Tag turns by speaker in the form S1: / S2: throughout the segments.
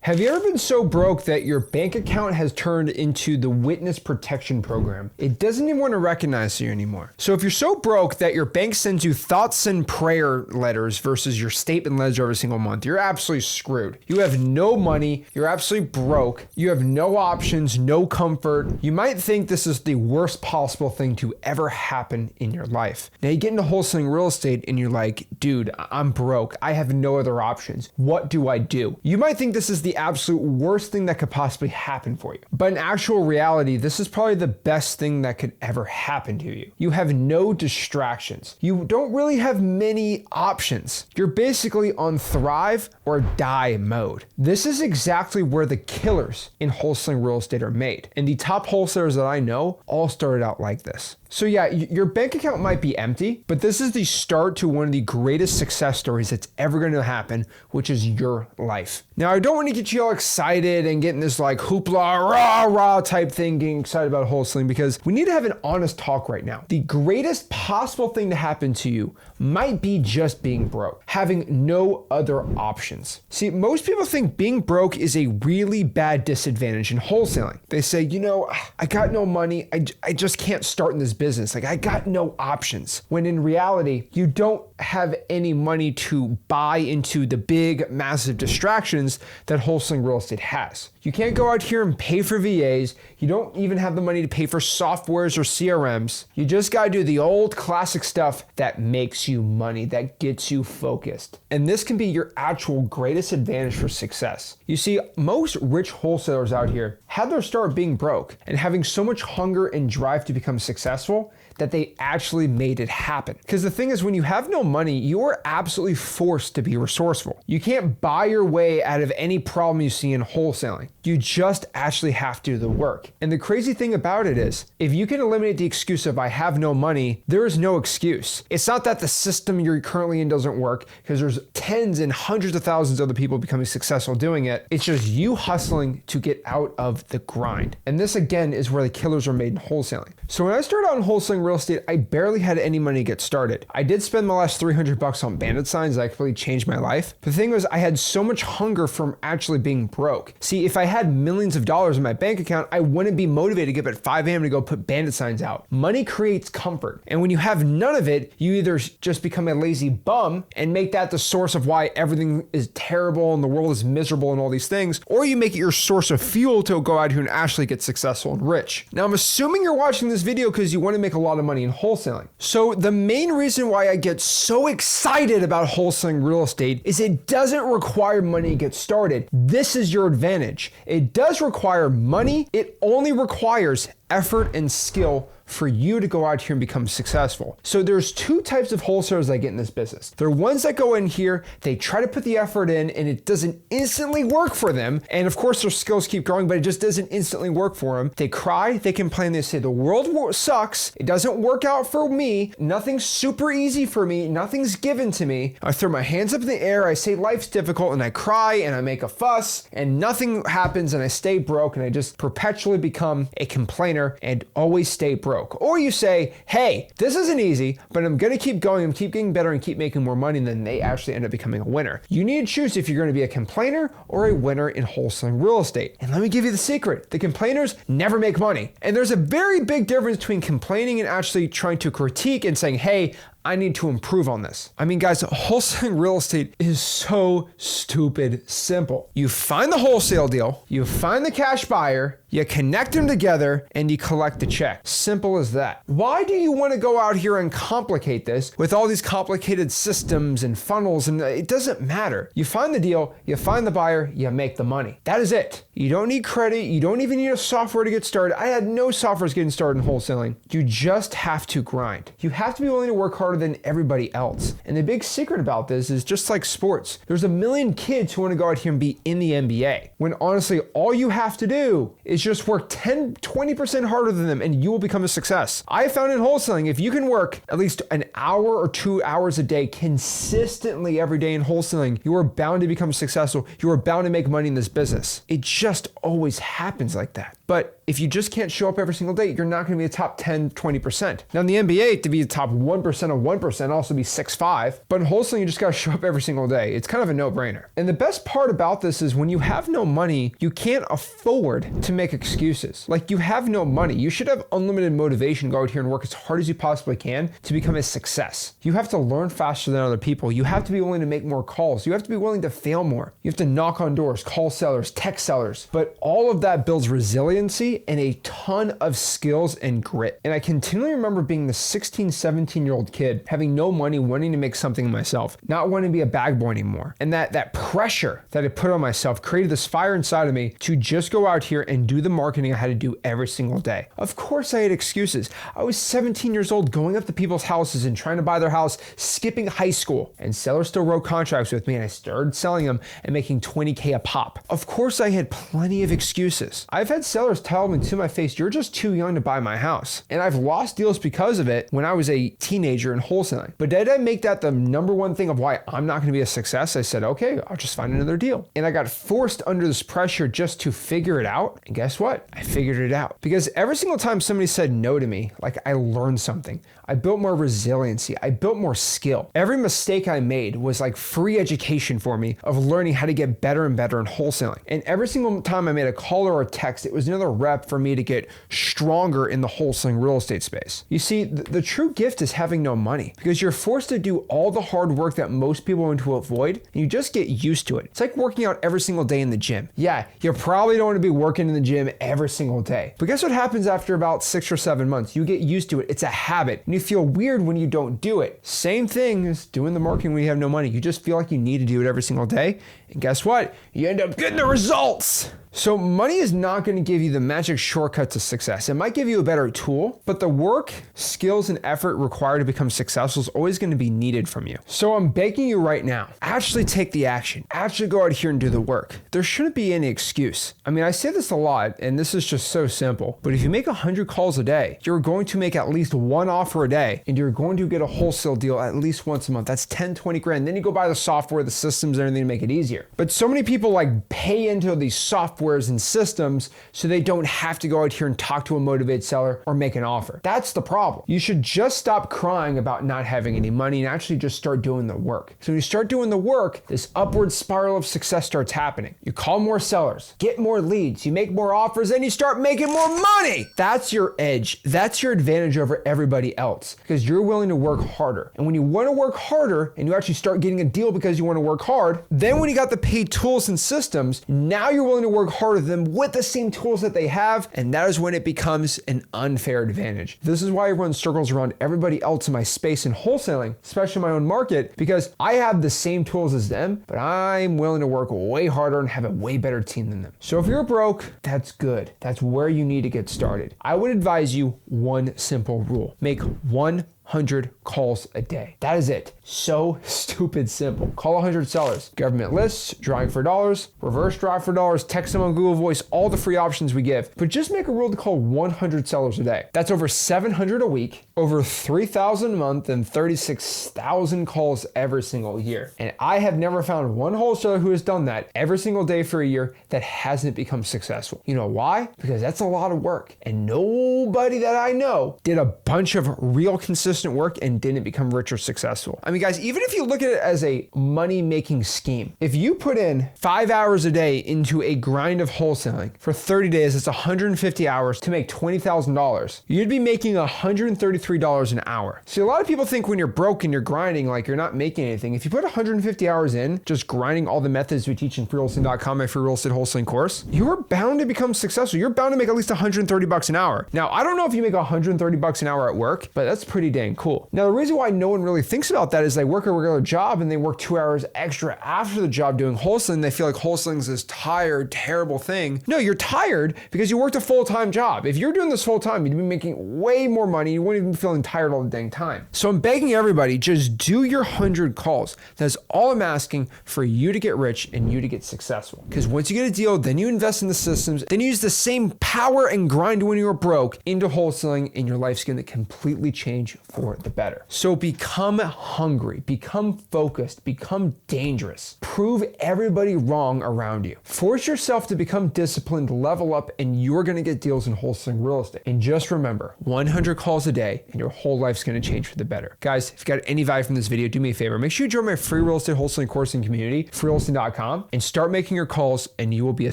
S1: Have you ever been so broke that your bank account has turned into the witness protection program? It doesn't even want to recognize you anymore. So if you're so broke that your bank sends you thoughts and prayer letters versus your statement ledger every single month, you're absolutely screwed. You have no money. You're absolutely broke. You have no options, no comfort. You might think this is the worst possible thing to ever happen in your life. Now you get into wholesaling real estate and you're like, dude, I'm broke. I have no other options. What do I do? You might think this is the absolute worst thing that could possibly happen for you. But in actual reality, this is probably the best thing that could ever happen to you. You have no distractions. You don't really have many options. You're basically on thrive or die mode. This is exactly where the killers in wholesaling real estate are made. And the top wholesalers that I know all started out like this. So yeah, your bank account might be empty, but this is the start to one of the greatest success stories that's ever going to happen, which is your life. Now, I don't want to get you all excited and getting this like hoopla, rah, rah type thing, getting excited about wholesaling, because we need to have an honest talk right now. The greatest possible thing to happen to you might be just being broke, having no other options. See, most people think being broke is a really bad disadvantage in wholesaling. They say, you know, I got no money. I just can't start in this business. Like, I got no options. When in reality, you don't have any money to buy into the big, massive distractions that wholesaling real estate has. You can't go out here and pay for VAs. You don't even have the money to pay for softwares or CRMs. You just gotta do the old classic stuff that makes you money, that gets you focused. And this can be your actual greatest advantage for success. You see, most rich wholesalers out here had their start being broke and having so much hunger and drive to become successful that they actually made it happen. Because the thing is, when you have no money, you're absolutely forced to be resourceful. You can't buy your way out of any problem you see in wholesaling. You just actually have to do the work. And the crazy thing about it is, if you can eliminate the excuse of I have no money, there is no excuse. It's not that the system you're currently in doesn't work, because there's tens and hundreds of thousands of other people becoming successful doing it. It's just you hustling to get out of the grind. And this again is where the killers are made in wholesaling. So when I started out in wholesaling real estate, I barely had any money to get started. I did spend my last $300 on bandit signs that completely changed my life. The thing was, I had so much hunger from actually being broke. See, if I had millions of dollars in my bank account, I wouldn't be motivated to get up at 5 a.m. to go put bandit signs out. Money creates comfort. And when you have none of it, you either just become a lazy bum and make that the source of why everything is terrible and the world is miserable and all these things, or you make it your source of fuel to go out here and actually get successful and rich. Now, I'm assuming you're watching this video because you want to make a lot of money in wholesaling. So the main reason why I get so excited about wholesaling real estate is it doesn't require money to get started. This is your advantage. It does require money. It only requires effort and skill for you to go out here and become successful. So there's two types of wholesalers that get in this business. There are ones that go in here, they try to put the effort in and it doesn't instantly work for them. And of course their skills keep growing, but it just doesn't instantly work for them. They cry, they complain, they say the world sucks, it doesn't work out for me, nothing's super easy for me, nothing's given to me. I throw my hands up in the air, I say life's difficult, and I cry and I make a fuss and nothing happens and I stay broke and I just perpetually become a complainer and always stay broke. Or you say, hey, this isn't easy, but I'm gonna keep going and keep getting better and keep making more money, and then they actually end up becoming a winner. You need to choose if you're gonna be a complainer or a winner in wholesaling real estate. And let me give you the secret. The complainers never make money. And there's a very big difference between complaining and actually trying to critique and saying, hey, I need to improve on this. I mean, guys, wholesaling real estate is so stupid simple. You find the wholesale deal, you find the cash buyer, you connect them together, and you collect the check. Simple as that. Why do you want to go out here and complicate this with all these complicated systems and funnels? And it doesn't matter. You find the deal, you find the buyer, you make the money. That is it. You don't need credit. You don't even need a software to get started. I had no softwares getting started in wholesaling. You just have to grind. You have to be willing to work harder than everybody else. And the big secret about this is just like sports. There's a million kids who want to go out here and be in the NBA, when honestly, all you have to do is just work 10-20% harder than them and you will become a success. I found in wholesaling, if you can work at least an hour or 2 hours a day consistently every day in wholesaling, you are bound to become successful. You are bound to make money in this business. It just always happens like that. But if you just can't show up every single day, you're not going to be a top 10, 20%. Now in the NBA, to be the top 1% of 1%, also be 6'5", but in wholesaling, you just got to show up every single day. It's kind of a no-brainer. And the best part about this is when you have no money, you can't afford to make excuses. Like, you have no money. You should have unlimited motivation to go out here and work as hard as you possibly can to become a success. You have to learn faster than other people. You have to be willing to make more calls. You have to be willing to fail more. You have to knock on doors, call sellers, text sellers. But all of that builds resiliency and a ton of skills and grit. And I continually remember being the 16, 17-year-old kid, having no money, wanting to make something of myself, not wanting to be a bag boy anymore. And that pressure that I put on myself created this fire inside of me to just go out here and do the marketing I had to do every single day. Of course I had excuses. I was 17 years old going up to people's houses and trying to buy their house, skipping high school, and sellers still wrote contracts with me, and I started selling them and making $20K a pop. Of course I had plenty of excuses. I've had sellers tell me to my face, "You're just too young to buy my house." And I've lost deals because of it when I was a teenager in wholesaling. But did I make that the number one thing of why I'm not going to be a success? I said, okay, I'll just find another deal. And I got forced under this pressure just to figure it out. And guess what? I figured it out. Because every single time somebody said no to me, like, I learned something. I built more resiliency. I built more skill. Every mistake I made was like free education for me of learning how to get better and better in wholesaling. And every single time I made a call or a text, it was another rep for me to get stronger in the wholesaling real estate space. You see, the true gift is having no money, because you're forced to do all the hard work that most people want to avoid, and you just get used to it. It's like working out every single day in the gym. Yeah, you probably don't want to be working in the gym every single day. But guess what happens after about 6 or 7 months? You get used to it. It's a habit. And you feel weird when you don't do it. Same thing as doing the marketing when you have no money. You just feel like you need to do it every single day. And guess what? You end up getting the results. So money is not going to give you the magic shortcut to success. It might give you a better tool, but the work, skills, and effort required to become successful is always going to be needed from you. So I'm begging you right now, actually take the action. Actually go out here and do the work. There shouldn't be any excuse. I mean, I say this a lot, and this is just so simple, but if you make 100 calls a day, you're going to make at least one offer a day, and you're going to get a wholesale deal at least once a month. That's 10, 20 grand. Then you go buy the software, the systems, and everything to make it easier. But so many people like pay into these softwares and systems so they don't have to go out here and talk to a motivated seller or make an offer. That's the problem. You should just stop crying about not having any money and actually just start doing the work. So when you start doing the work, this upward spiral of success starts happening. You call more sellers, get more leads, you make more offers, and you start making more money. That's your edge. That's your advantage over everybody else, because you're willing to work harder. And when you want to work harder and you actually start getting a deal because you want to work hard, then when you got the paid tools and systems, now you're willing to work harder than them with the same tools that they have, and that is when it becomes an unfair advantage. This is why I run circles around everybody else in my space in wholesaling, especially my own market, because I have the same tools as them, but I'm willing to work way harder and have a way better team than them. So if you're broke, that's good. That's where you need to get started. I would advise you one simple rule: make 100 calls a day. That is it. So stupid simple. Call 100 sellers, government lists, drawing for dollars, reverse draw for dollars, text them on Google Voice, all the free options we give. But just make a rule to call 100 sellers a day. That's over 700 a week, over 3,000 a month, and 36,000 calls every single year. And I have never found one wholesaler who has done that every single day for a year that hasn't become successful. You know why? Because that's a lot of work. And nobody that I know did a bunch of real consistent work and didn't become rich or successful. I mean, guys, even if you look at it as a money-making scheme, if you put in 5 hours a day into a grind of wholesaling for 30 days, it's 150 hours to make $20,000. You'd be making $133 an hour. See, a lot of people think when you're broke and you're grinding, like you're not making anything. If you put 150 hours in, just grinding all the methods we teach in freewholesaling.com, my free real estate wholesaling course, you're bound to become successful. You're bound to make at least $130 an hour. Now, I don't know if you make $130 an hour at work, but that's pretty dang cool. Now, the reason why no one really thinks about that is they work a regular job and they work 2 hours extra after the job doing wholesaling. They feel like wholesaling is this tired, terrible thing. No, you're tired because you worked a full-time job. If you're doing this full-time, you'd be making way more money. You wouldn't even be feeling tired all the dang time. So I'm begging everybody, just do your 100 calls. That's all I'm asking for you to get rich and you to get successful. Because once you get a deal, then you invest in the systems, then you use the same power and grind when you were broke into wholesaling, and your life's going to completely change for the better. So become hungry, become focused, become dangerous. Prove everybody wrong around you. Force yourself to become disciplined, level up, and you're gonna get deals in wholesaling real estate. And just remember, 100 calls a day and your whole life's gonna change for the better. Guys, if you got any value from this video, do me a favor. Make sure you join my free real estate wholesaling course and community, freewholesaling.com, and start making your calls and you will be a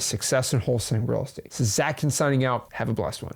S1: success in wholesaling real estate. This is Zach signing out. Have a blessed one.